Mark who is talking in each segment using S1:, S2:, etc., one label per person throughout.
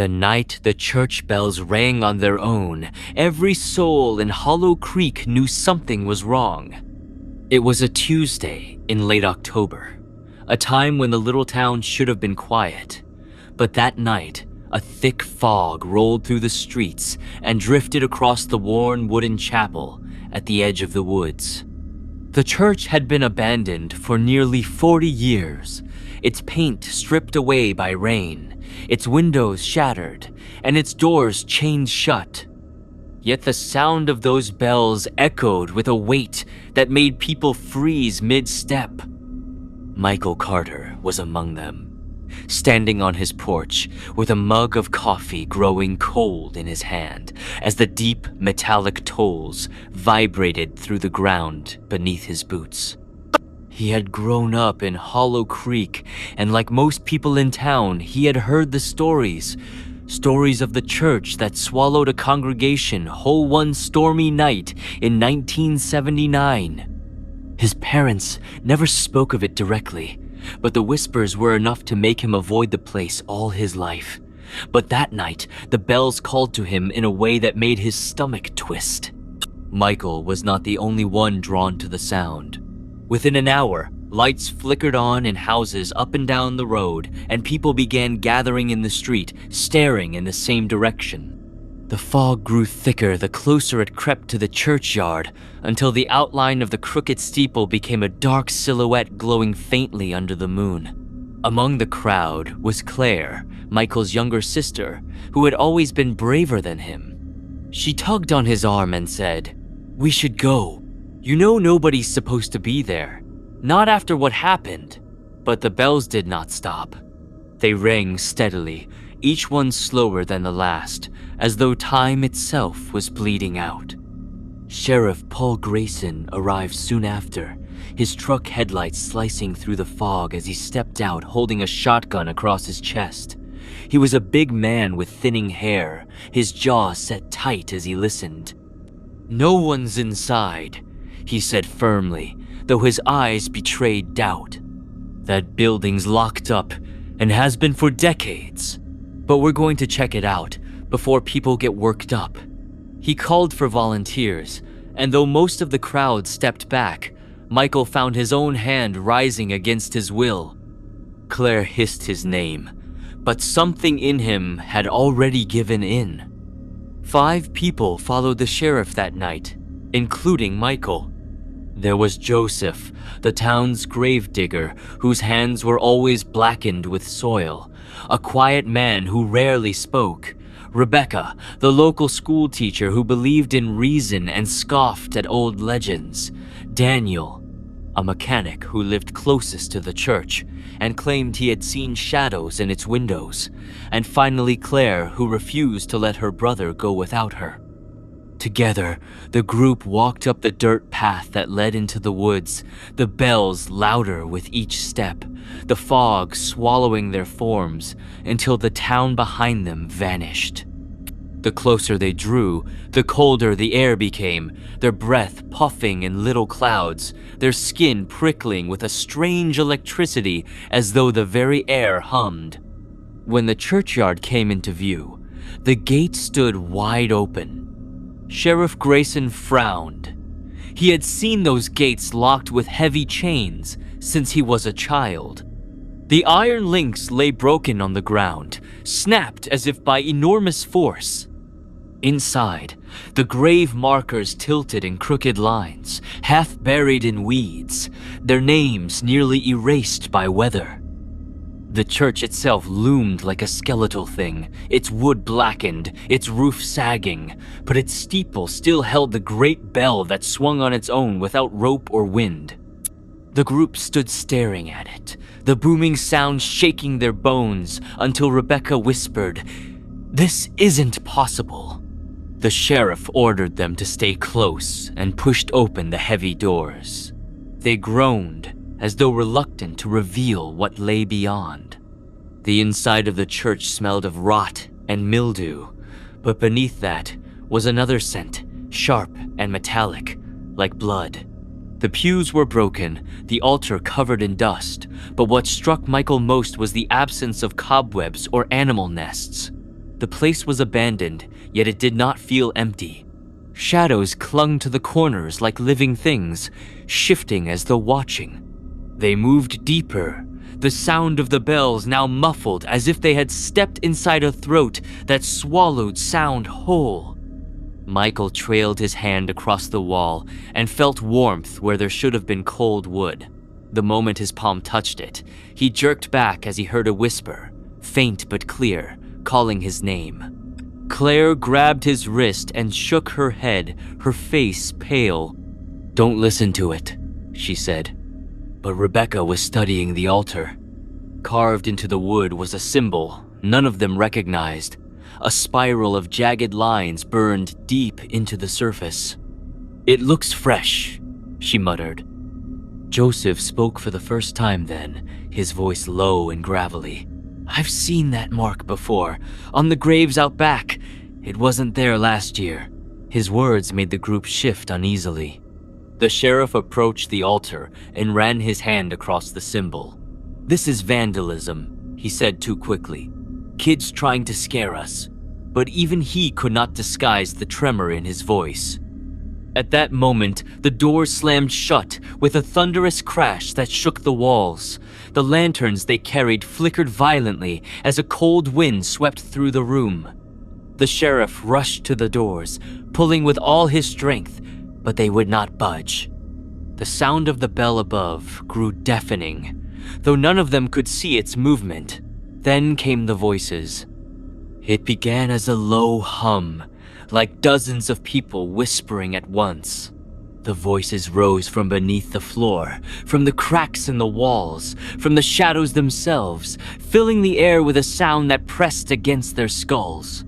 S1: The night the church bells rang on their own, every soul in Hollow Creek knew something was wrong. It was a Tuesday in late October, a time when the little town should have been quiet. But that night, a thick fog rolled through the streets and drifted across the worn wooden chapel at the edge of the woods. The church had been abandoned for nearly 40 years, its paint stripped away by rain, its windows shattered, and its doors chained shut. Yet the sound of those bells echoed with a weight that made people freeze mid-step. Michael Carter was among them, standing on his porch with a mug of coffee growing cold in his hand as the deep metallic tolls vibrated through the ground beneath his boots. He had grown up in Hollow Creek, and like most people in town, he had heard the stories of the church that swallowed a congregation whole one stormy night in 1979. His parents never spoke of it directly, but the whispers were enough to make him avoid the place all his life. But that night, the bells called to him in a way that made his stomach twist. Michael was not the only one drawn to the sound. Within an hour, lights flickered on in houses up and down the road, and people began gathering in the street, staring in the same direction. The fog grew thicker the closer it crept to the churchyard, until the outline of the crooked steeple became a dark silhouette glowing faintly under the moon. Among the crowd was Claire, Michael's younger sister, who had always been braver than him. She tugged on his arm and said, "We should go. You know nobody's supposed to be there. Not after what happened." But the bells did not stop. They rang steadily, each one slower than the last, as though time itself was bleeding out. Sheriff Paul Grayson arrived soon after, his truck headlights slicing through the fog as he stepped out holding a shotgun across his chest. He was a big man with thinning hair, his jaw set tight as he listened. "No one's inside," he said firmly, though his eyes betrayed doubt. "That building's locked up and has been for decades. But we're going to check it out before people get worked up." He called for volunteers, and though most of the crowd stepped back, Michael found his own hand rising against his will. Claire hissed his name, but something in him had already given in. 5 people followed the sheriff that night, including Michael. There was Joseph, the town's gravedigger, whose hands were always blackened with soil, a quiet man who rarely spoke. Rebecca, the local school teacher who believed in reason and scoffed at old legends. Daniel, a mechanic who lived closest to the church and claimed he had seen shadows in its windows. And finally Claire, who refused to let her brother go without her. Together, the group walked up the dirt path that led into the woods, the bells louder with each step, the fog swallowing their forms until the town behind them vanished. The closer they drew, the colder the air became, their breath puffing in little clouds, their skin prickling with a strange electricity as though the very air hummed. When the churchyard came into view, the gate stood wide open. Sheriff Grayson frowned. He had seen those gates locked with heavy chains since he was a child. The iron links lay broken on the ground, snapped as if by enormous force. Inside, the grave markers tilted in crooked lines, half buried in weeds, their names nearly erased by weather. The church itself loomed like a skeletal thing, its wood blackened, its roof sagging, but its steeple still held the great bell that swung on its own without rope or wind. The group stood staring at it, the booming sound shaking their bones until Rebecca whispered, "This isn't possible." The sheriff ordered them to stay close and pushed open the heavy doors. They groaned, as though reluctant to reveal what lay beyond. The inside of the church smelled of rot and mildew, but beneath that was another scent, sharp and metallic, like blood. The pews were broken, the altar covered in dust, but what struck Michael most was the absence of cobwebs or animal nests. The place was abandoned, yet it did not feel empty. Shadows clung to the corners like living things, shifting as though watching. They moved deeper, the sound of the bells now muffled as if they had stepped inside a throat that swallowed sound whole. Michael trailed his hand across the wall and felt warmth where there should have been cold wood. The moment his palm touched it, he jerked back as he heard a whisper, faint but clear, calling his name. Claire grabbed his wrist and shook her head, her face pale. "Don't listen to it," she said. But Rebecca was studying the altar. Carved into the wood was a symbol none of them recognized. A spiral of jagged lines burned deep into the surface. "It looks fresh," she muttered. Joseph spoke for the first time then, his voice low and gravelly. "I've seen that mark before, on the graves out back. It wasn't there last year." His words made the group shift uneasily. The sheriff approached the altar and ran his hand across the symbol. "This is vandalism," he said too quickly. "Kids trying to scare us." But even he could not disguise the tremor in his voice. At that moment, the door slammed shut with a thunderous crash that shook the walls. The lanterns they carried flickered violently as a cold wind swept through the room. The sheriff rushed to the doors, pulling with all his strength, but they would not budge. The sound of the bell above grew deafening, though none of them could see its movement. Then came the voices. It began as a low hum, like dozens of people whispering at once. The voices rose from beneath the floor, from the cracks in the walls, from the shadows themselves, filling the air with a sound that pressed against their skulls.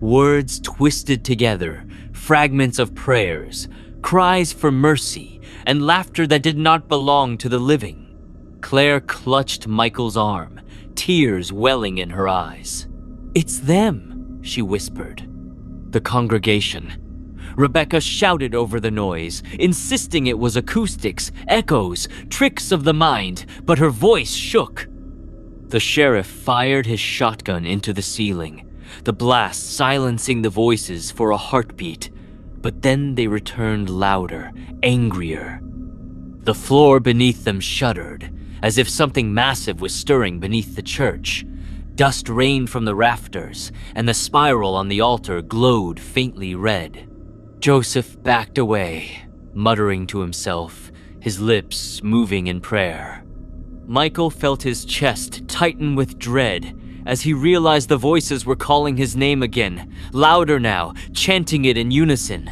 S1: Words twisted together, fragments of prayers, cries for mercy, and laughter that did not belong to the living. Claire clutched Michael's arm, tears welling in her eyes. "It's them," she whispered. The congregation. Rebecca shouted over the noise, insisting it was acoustics, echoes, tricks of the mind, but her voice shook. The sheriff fired his shotgun into the ceiling, the blast silencing the voices for a heartbeat, but then they returned louder, angrier. The floor beneath them shuddered, as if something massive was stirring beneath the church. Dust rained from the rafters, and the spiral on the altar glowed faintly red. Joseph backed away, muttering to himself, his lips moving in prayer. Michael felt his chest tighten with dread as he realized the voices were calling his name again, louder now, chanting it in unison.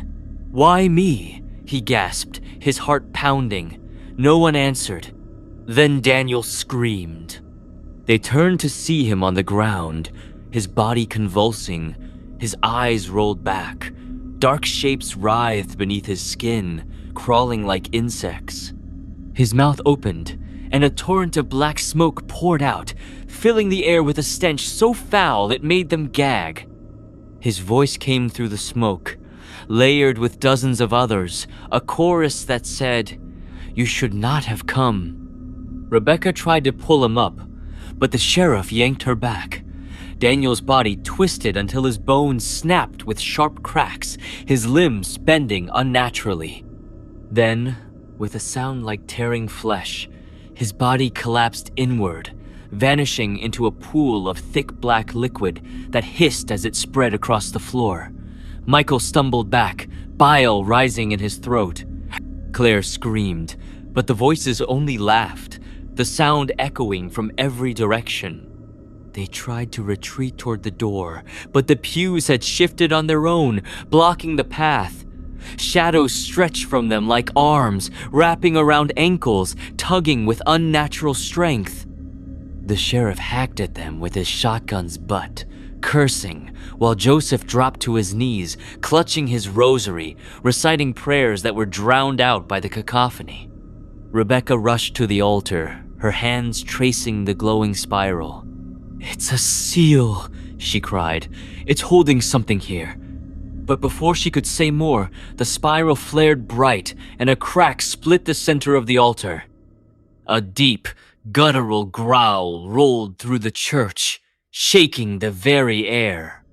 S1: "Why me?" he gasped, his heart pounding. No one answered. Then Daniel screamed. They turned to see him on the ground, his body convulsing, his eyes rolled back. Dark shapes writhed beneath his skin, crawling like insects. His mouth opened, and a torrent of black smoke poured out, filling the air with a stench so foul it made them gag. His voice came through the smoke, layered with dozens of others, a chorus that said, "You should not have come." Rebecca tried to pull him up, but the sheriff yanked her back. Daniel's body twisted until his bones snapped with sharp cracks, his limbs bending unnaturally. Then, with a sound like tearing flesh, his body collapsed inward, vanishing into a pool of thick black liquid that hissed as it spread across the floor. Michael stumbled back, bile rising in his throat. Claire screamed, but the voices only laughed, the sound echoing from every direction. They tried to retreat toward the door, but the pews had shifted on their own, blocking the path. Shadows stretched from them like arms, wrapping around ankles, tugging with unnatural strength. The sheriff hacked at them with his shotgun's butt, cursing, while Joseph dropped to his knees, clutching his rosary, reciting prayers that were drowned out by the cacophony. Rebecca rushed to the altar, her hands tracing the glowing spiral. "It's a seal," she cried. "It's holding something here." But before she could say more, the spiral flared bright and a crack split the center of the altar. A deep, guttural growl rolled through the church, shaking the very air.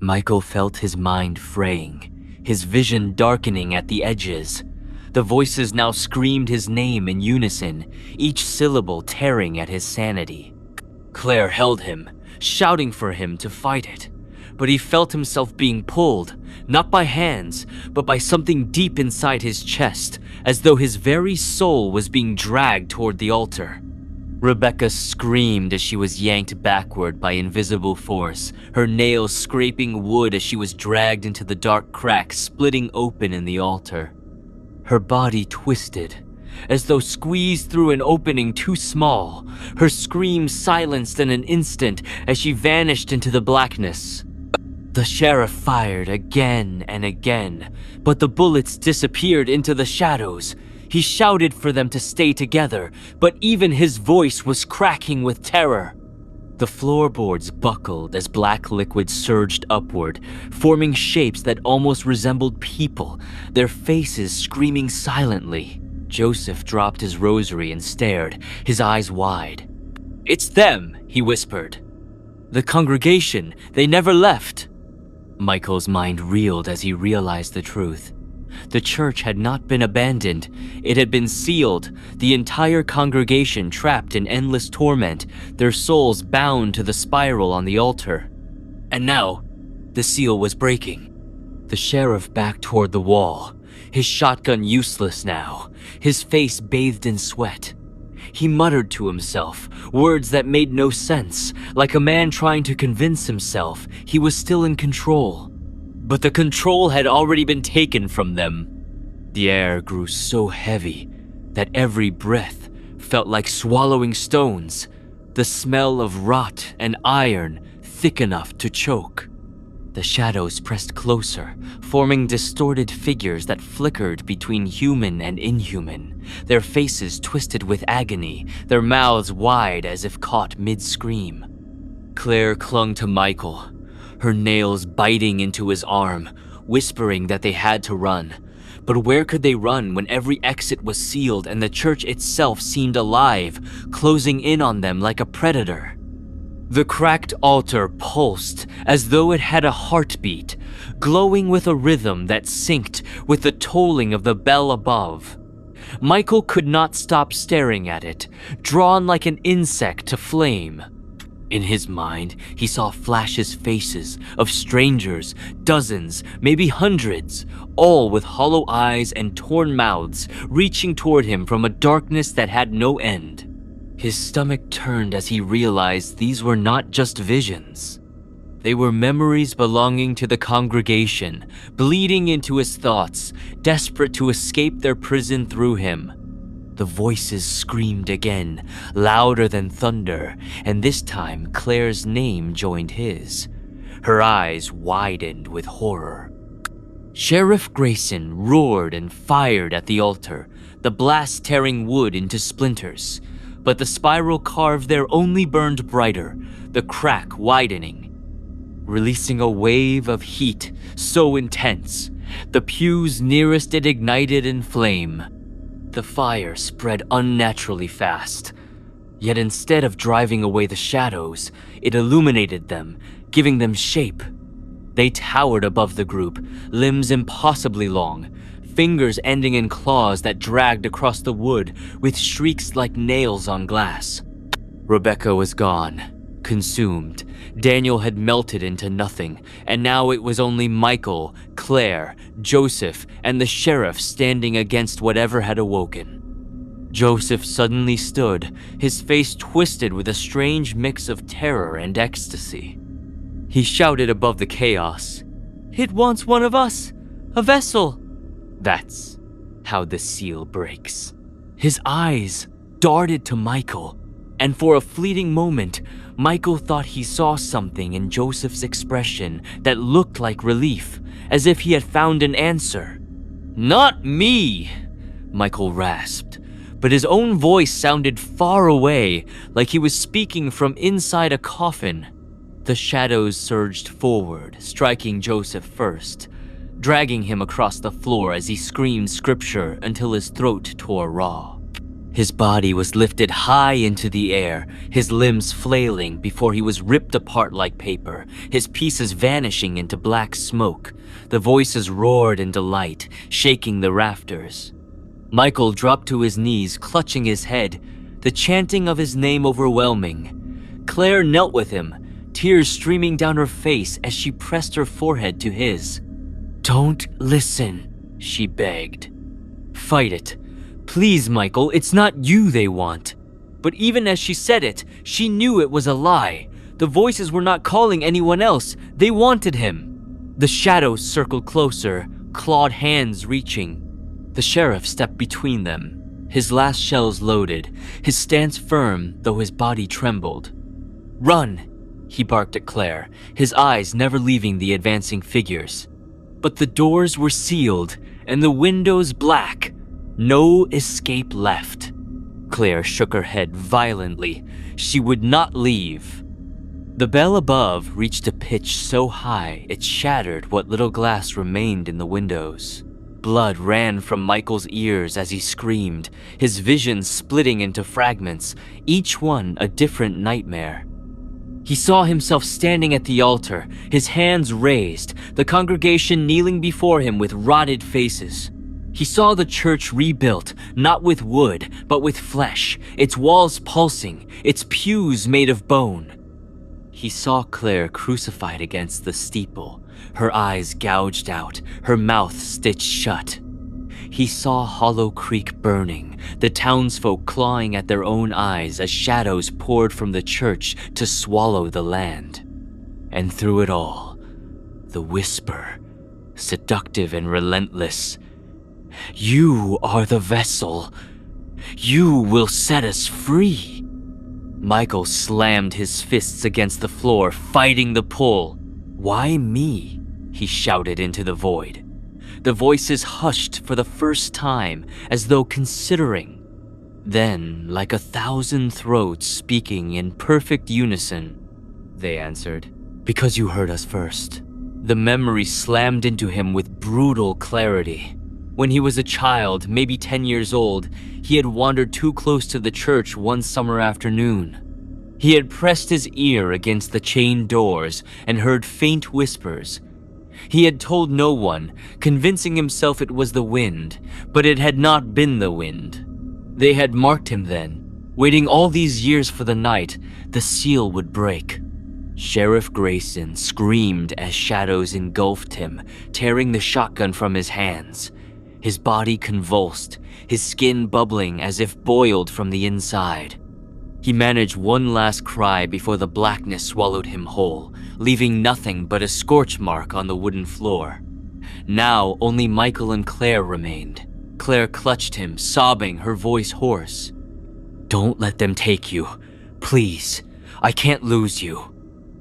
S1: Michael felt his mind fraying, his vision darkening at the edges. The voices now screamed his name in unison, each syllable tearing at his sanity. Claire held him, shouting for him to fight it. But he felt himself being pulled, not by hands, but by something deep inside his chest, as though his very soul was being dragged toward the altar. Rebecca screamed as she was yanked backward by invisible force, her nails scraping wood as she was dragged into the dark crack splitting open in the altar. Her body twisted, as though squeezed through an opening too small, her scream silenced in an instant as she vanished into the blackness. The sheriff fired again and again, but the bullets disappeared into the shadows. He shouted for them to stay together, but even his voice was cracking with terror. The floorboards buckled as black liquid surged upward, forming shapes that almost resembled people, their faces screaming silently. Joseph dropped his rosary and stared, his eyes wide. "It's them," he whispered. "The congregation, they never left." Michael's mind reeled as he realized the truth. The church had not been abandoned. It had been sealed, the entire congregation trapped in endless torment, their souls bound to the spiral on the altar. And now, the seal was breaking. The sheriff backed toward the wall, his shotgun useless now, his face bathed in sweat. He muttered to himself, words that made no sense, like a man trying to convince himself he was still in control. But the control had already been taken from them. The air grew so heavy that every breath felt like swallowing stones, the smell of rot and iron thick enough to choke. The shadows pressed closer, forming distorted figures that flickered between human and inhuman, their faces twisted with agony, their mouths wide as if caught mid-scream. Claire clung to Michael, her nails biting into his arm, whispering that they had to run. But where could they run when every exit was sealed and the church itself seemed alive, closing in on them like a predator? The cracked altar pulsed as though it had a heartbeat, glowing with a rhythm that synced with the tolling of the bell above. Michael could not stop staring at it, drawn like an insect to flame. In his mind, he saw flashes faces of strangers, dozens, maybe hundreds, all with hollow eyes and torn mouths, reaching toward him from a darkness that had no end. His stomach turned as he realized these were not just visions. They were memories belonging to the congregation, bleeding into his thoughts, desperate to escape their prison through him. The voices screamed again, louder than thunder, and this time Claire's name joined his. Her eyes widened with horror. Sheriff Grayson roared and fired at the altar, the blast tearing wood into splinters. But the spiral carved there only burned brighter, the crack widening, releasing a wave of heat so intense. The pews nearest it ignited in flame. The fire spread unnaturally fast. Yet instead of driving away the shadows, it illuminated them, giving them shape. They towered above the group, limbs impossibly long, fingers ending in claws that dragged across the wood with shrieks like nails on glass. Rebecca was gone, consumed. Daniel had melted into nothing, and now it was only Michael, Claire, Joseph, and the sheriff standing against whatever had awoken. Joseph suddenly stood, his face twisted with a strange mix of terror and ecstasy. He shouted above the chaos, "It wants one of us! A vessel!" That's how the seal breaks. His eyes darted to Michael, and for a fleeting moment, Michael thought he saw something in Joseph's expression that looked like relief, as if he had found an answer. "Not me!" Michael rasped, but his own voice sounded far away, like he was speaking from inside a coffin. The shadows surged forward, striking Joseph first, dragging him across the floor as he screamed scripture until his throat tore raw. His body was lifted high into the air, his limbs flailing before he was ripped apart like paper, his pieces vanishing into black smoke. The voices roared in delight, shaking the rafters. Michael dropped to his knees, clutching his head, the chanting of his name overwhelming. Claire knelt with him, tears streaming down her face as she pressed her forehead to his. "Don't listen," she begged. "Fight it. Please, Michael, it's not you they want." But even as she said it, she knew it was a lie. The voices were not calling anyone else. They wanted him. The shadows circled closer, clawed hands reaching. The sheriff stepped between them, his last shells loaded, his stance firm though his body trembled. "Run!" he barked at Claire, his eyes never leaving the advancing figures. But the doors were sealed and the windows black. No escape left. Claire shook her head violently. She would not leave. The bell above reached a pitch so high it shattered what little glass remained in the windows. Blood ran from Michael's ears as he screamed, his vision splitting into fragments, each one a different nightmare. He saw himself standing at the altar, his hands raised, the congregation kneeling before him with rotted faces. He saw the church rebuilt, not with wood, but with flesh, its walls pulsing, its pews made of bone. He saw Claire crucified against the steeple, her eyes gouged out, her mouth stitched shut. He saw Hollow Creek burning, the townsfolk clawing at their own eyes as shadows poured from the church to swallow the land. And through it all, the whisper, seductive and relentless, "You are the vessel. You will set us free." Michael slammed his fists against the floor, fighting the pull. "Why me?" he shouted into the void. The voices hushed for the first time, as though considering. Then, like 1,000 throats speaking in perfect unison, they answered, "Because you heard us first." The memory slammed into him with brutal clarity. When he was a child, maybe 10 years old, he had wandered too close to the church one summer afternoon. He had pressed his ear against the chained doors and heard faint whispers. He had told no one, convincing himself it was the wind, but it had not been the wind. They had marked him then, waiting all these years for the night the seal would break. Sheriff Grayson screamed as shadows engulfed him, tearing the shotgun from his hands. His body convulsed, his skin bubbling as if boiled from the inside. He managed one last cry before the blackness swallowed him whole, leaving nothing but a scorch mark on the wooden floor. Now only Michael and Claire remained. Claire clutched him, sobbing, her voice hoarse. "Don't let them take you. Please, I can't lose you."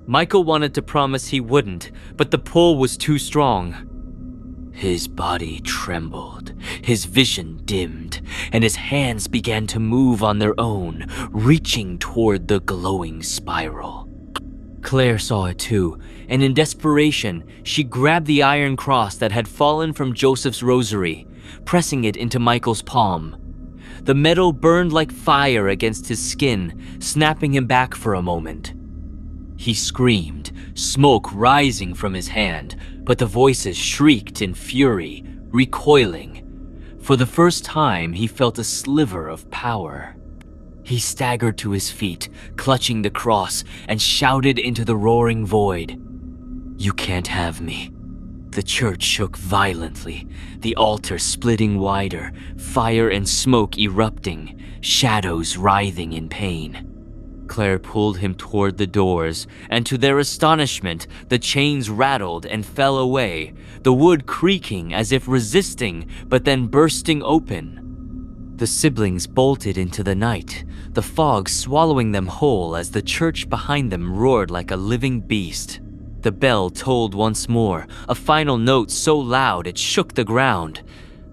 S1: Michael wanted to promise he wouldn't, but the pull was too strong. His body trembled, his vision dimmed, and his hands began to move on their own, reaching toward the glowing spiral. Claire saw it too, and in desperation, she grabbed the iron cross that had fallen from Joseph's rosary, pressing it into Michael's palm. The metal burned like fire against his skin, snapping him back for a moment. He screamed, smoke rising from his hand, but the voices shrieked in fury, recoiling. For the first time, he felt a sliver of power. He staggered to his feet, clutching the cross, and shouted into the roaring void, "You can't have me." The church shook violently, the altar splitting wider, fire and smoke erupting, shadows writhing in pain. Claire pulled him toward the doors, and to their astonishment, the chains rattled and fell away, the wood creaking as if resisting, but then bursting open. The siblings bolted into the night, the fog swallowing them whole as the church behind them roared like a living beast. The bell tolled once more, a final note so loud it shook the ground,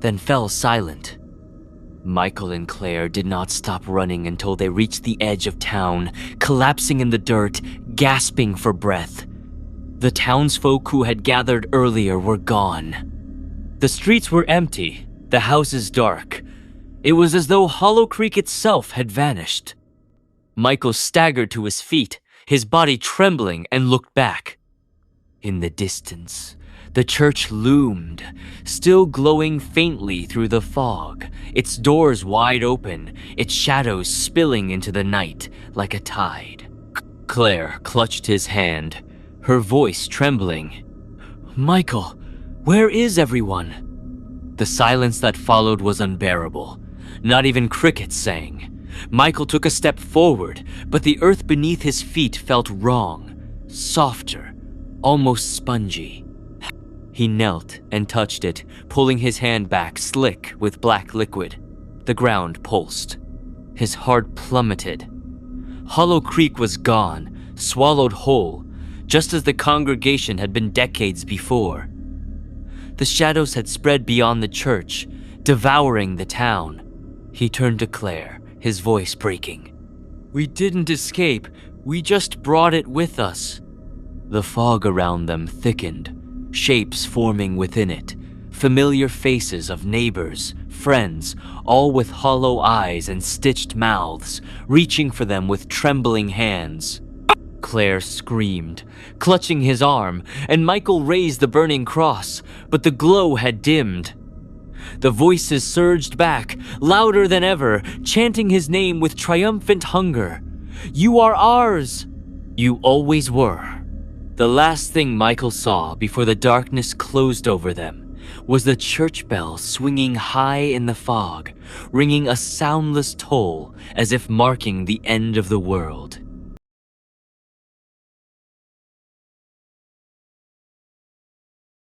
S1: then fell silent. Michael and Claire did not stop running until they reached the edge of town, collapsing in the dirt, gasping for breath. The townsfolk who had gathered earlier were gone. The streets were empty, the houses dark. It was as though Hollow Creek itself had vanished. Michael staggered to his feet, his body trembling, and looked back. In the distance, the church loomed, still glowing faintly through the fog, its doors wide open, its shadows spilling into the night like a tide. Claire clutched his hand, her voice trembling. "Michael, where is everyone?" The silence that followed was unbearable. Not even crickets sang. Michael took a step forward, but the earth beneath his feet felt wrong, softer, almost spongy. He knelt and touched it, pulling his hand back slick with black liquid. The ground pulsed. His heart plummeted. Hollow Creek was gone, swallowed whole, just as the congregation had been decades before. The shadows had spread beyond the church, devouring the town. He turned to Claire, his voice breaking. "We didn't escape, we just brought it with us." The fog around them thickened, shapes forming within it, familiar faces of neighbors, friends, all with hollow eyes and stitched mouths, reaching for them with trembling hands. Claire screamed, clutching his arm, and Michael raised the burning cross, but the glow had dimmed. The voices surged back, louder than ever, chanting his name with triumphant hunger. "You are ours! You always were." The last thing Michael saw before the darkness closed over them was the church bell swinging high in the fog, ringing a soundless toll as if marking the end of the world.